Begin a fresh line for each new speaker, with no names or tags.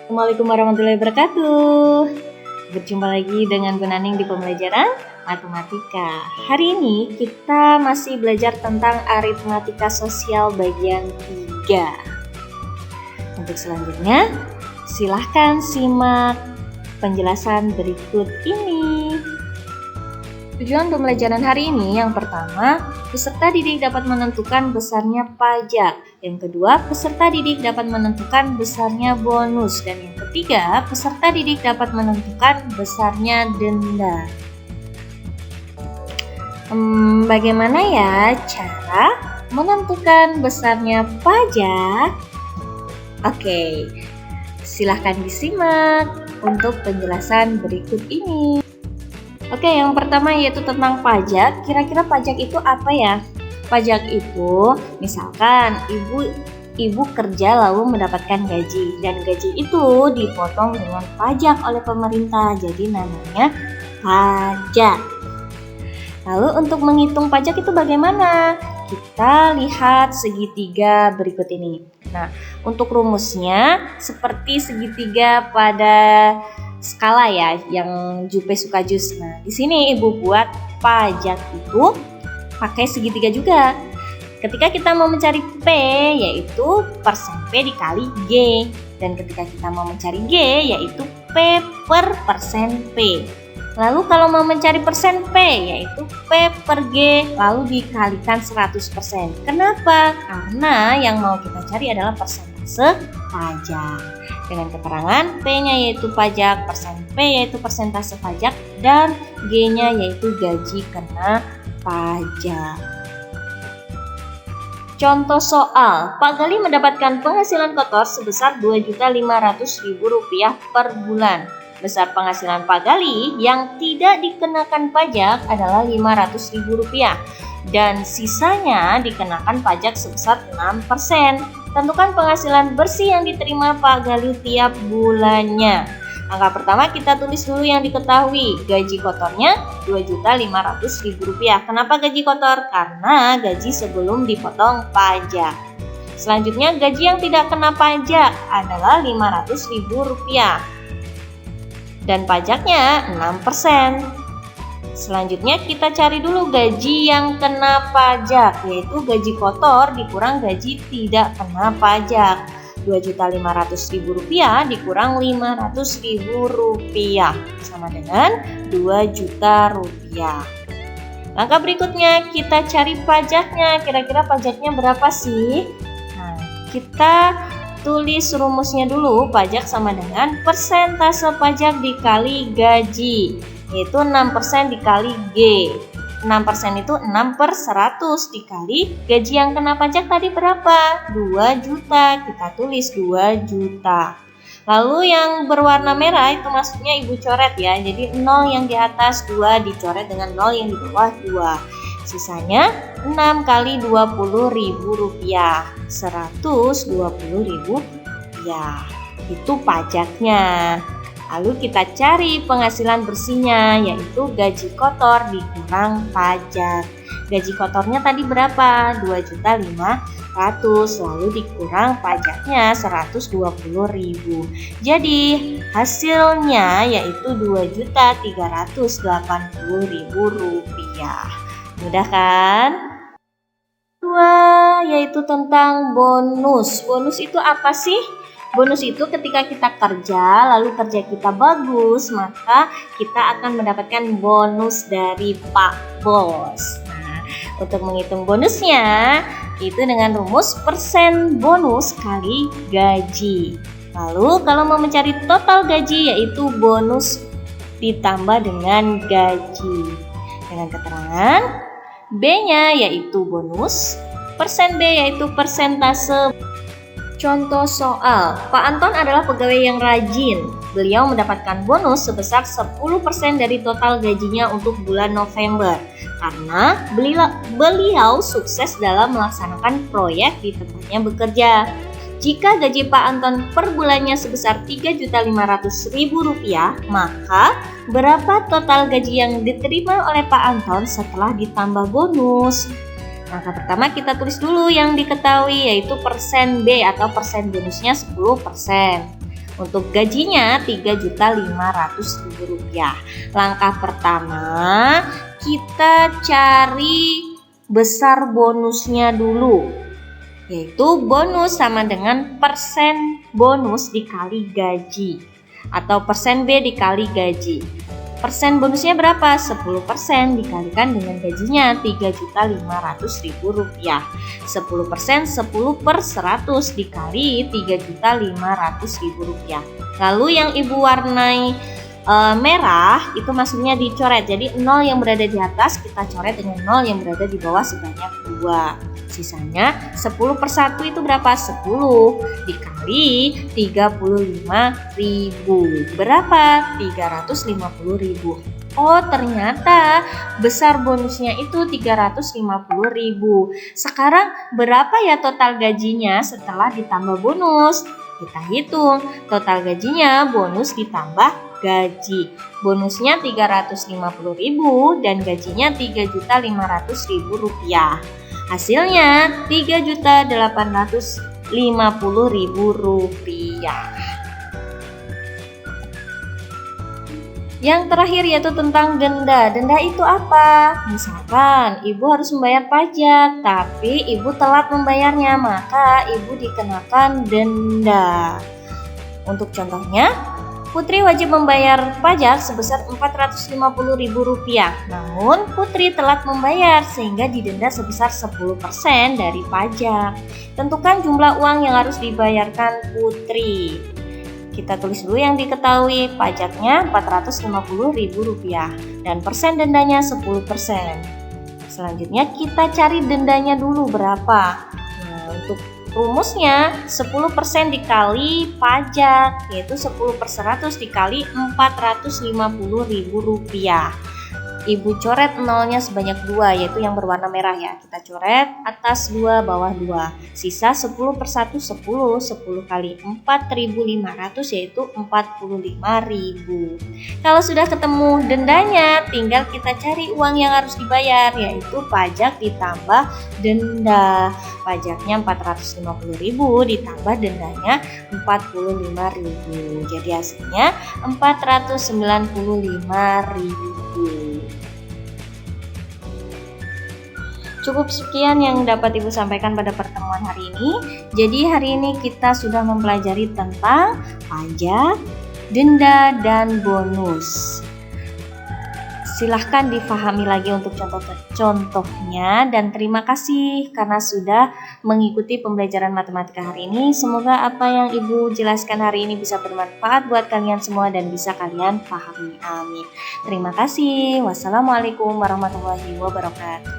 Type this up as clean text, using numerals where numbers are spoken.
Assalamualaikum warahmatullahi wabarakatuh. Berjumpa lagi dengan Bu Naning di pembelajaran matematika. Hari ini kita masih belajar tentang aritmatika sosial bagian 3. Untuk selanjutnya, silahkan simak penjelasan berikut ini. Tujuan pembelajaran hari ini yang pertama, peserta didik dapat menentukan besarnya pajak. Yang kedua, peserta didik dapat menentukan besarnya bonus. Dan yang ketiga, peserta didik dapat menentukan besarnya denda. Bagaimana ya cara menentukan besarnya pajak? Oke, silahkan disimak untuk penjelasan berikut ini. Oke, yang pertama yaitu tentang pajak. Kira-kira pajak itu apa ya? Pajak itu, misalkan ibu kerja lalu mendapatkan gaji, dan gaji itu dipotong dengan pajak oleh pemerintah, jadi namanya pajak. Lalu untuk menghitung pajak itu bagaimana? Kita lihat segitiga berikut ini. Nah, untuk rumusnya seperti segitiga pada skala ya, yang Jupe suka jus. Nah, di sini ibu buat pajak itu pakai segitiga juga. Ketika kita mau mencari P, yaitu persen P dikali G. Dan ketika kita mau mencari G, yaitu P per persen P. Lalu kalau mau mencari persen P, yaitu P per G, lalu dikalikan 100%. Kenapa? Karena yang mau kita cari adalah persentase pajak. Dengan keterangan P-nya yaitu pajak, persen P yaitu persentase pajak, dan G-nya yaitu gaji kena pajak. Contoh soal, Pak Gali mendapatkan penghasilan kotor sebesar Rp2.500.000 per bulan. Besar penghasilan Pak Gali yang tidak dikenakan pajak adalah Rp500.000 dan sisanya dikenakan pajak sebesar 6%. Tentukan penghasilan bersih yang diterima Pak Gali tiap bulannya. Angka pertama kita tulis dulu yang diketahui. Gaji kotornya Rp2.500.000. Kenapa gaji kotor? Karena gaji sebelum dipotong pajak. Selanjutnya gaji yang tidak kena pajak adalah Rp500.000. Dan pajaknya 6%. Selanjutnya kita cari dulu gaji yang kena pajak, yaitu gaji kotor dikurang gaji tidak kena pajak. Rp2.500.000 dikurang Rp500.000 sama dengan Rp2 juta. Langkah berikutnya kita cari pajaknya. Kira-kira pajaknya berapa sih? Nah, kita tulis rumusnya dulu. Pajak sama dengan persentase pajak dikali gaji, yaitu 6% dikali G. 6% itu 6/100 dikali gaji yang kena pajak tadi berapa? 2 juta. Kita tulis 2 juta. Lalu yang berwarna merah itu maksudnya ibu coret ya. Jadi 0 yang di atas 2 dicoret dengan 0 yang di bawah 2. Sisanya 6 kali Rp20.000. Rp120.000. Itu pajaknya. Lalu kita cari penghasilan bersihnya, yaitu gaji kotor dikurang pajak. Gaji kotornya tadi berapa? Rp2.500.000, lalu dikurang pajaknya Rp120.000. Jadi hasilnya yaitu Rp2.380.000. Mudah kan? Dua, yaitu tentang bonus. Bonus itu apa sih? Bonus itu ketika kita kerja, lalu kerja kita bagus, maka kita akan mendapatkan bonus dari Pak Bos. Nah, untuk menghitung bonusnya, itu dengan rumus persen bonus kali gaji. Lalu kalau mau mencari total gaji, yaitu bonus ditambah dengan gaji. Dengan keterangan B-nya yaitu bonus, persen B yaitu persentase. Contoh soal, Pak Anton adalah pegawai yang rajin. Beliau mendapatkan bonus sebesar 10% dari total gajinya untuk bulan November karena beliau sukses dalam melaksanakan proyek di tempatnya bekerja. Jika gaji Pak Anton per bulannya sebesar Rp3.500.000, maka berapa total gaji yang diterima oleh Pak Anton setelah ditambah bonus? Langkah pertama kita tulis dulu yang diketahui, yaitu persen B atau persen bonusnya 10%. Untuk gajinya Rp3.500.000. Langkah pertama, kita cari besar bonusnya dulu, yaitu bonus sama dengan persen bonus dikali gaji atau persen B dikali gaji. Persen bonusnya berapa? 10% dikalikan dengan gajinya Rp3.500.000. 10% 10/100 dikali Rp3.500.000. Lalu yang Ibu warnai merah itu maksudnya dicoret. Jadi 0 yang berada di atas kita coret dengan 0 yang berada di bawah sebanyak 2. Sisanya 10/1 itu berapa? 10 dikali 35.000. Berapa? 350.000. Oh, ternyata besar bonusnya itu 350.000. Sekarang berapa ya total gajinya setelah ditambah bonus? Kita hitung. Total gajinya bonus ditambah gaji. Bonusnya 350.000 dan gajinya Rp3.500.000. Hasilnya Rp3.850.000. Yang terakhir yaitu tentang denda. Denda itu apa? Misalkan Ibu harus membayar pajak, tapi Ibu telat membayarnya, maka Ibu dikenakan denda. Untuk contohnya, Putri wajib membayar pajak sebesar Rp450.000. Namun Putri telat membayar sehingga didenda sebesar 10% dari pajak. Tentukan jumlah uang yang harus dibayarkan Putri. Kita tulis dulu yang diketahui, pajaknya Rp450.000 dan persen dendanya 10%. Selanjutnya kita cari dendanya dulu berapa. Nah, untuk rumusnya 10% dikali pajak, yaitu 10/100 dikali Rp450.000. Ibu coret nolnya sebanyak 2, yaitu yang berwarna merah ya. Kita coret atas 2, bawah 2. Sisa 10/1 10, 10 kali 4.500 yaitu 45.000. Kalau sudah ketemu dendanya, tinggal kita cari uang yang harus dibayar, yaitu pajak ditambah denda. Pajaknya 450.000 ditambah dendanya 45.000. Jadi hasilnya 495.000. Cukup sekian yang dapat Ibu sampaikan pada pertemuan hari ini. Jadi hari ini kita sudah mempelajari tentang pajak, denda, dan bonus. Silahkan difahami lagi untuk contoh-contohnya, dan terima kasih karena sudah mengikuti pembelajaran matematika hari ini. Semoga apa yang Ibu jelaskan hari ini bisa bermanfaat buat kalian semua dan bisa kalian pahami. Amin. Terima kasih. Wassalamualaikum warahmatullahi wabarakatuh.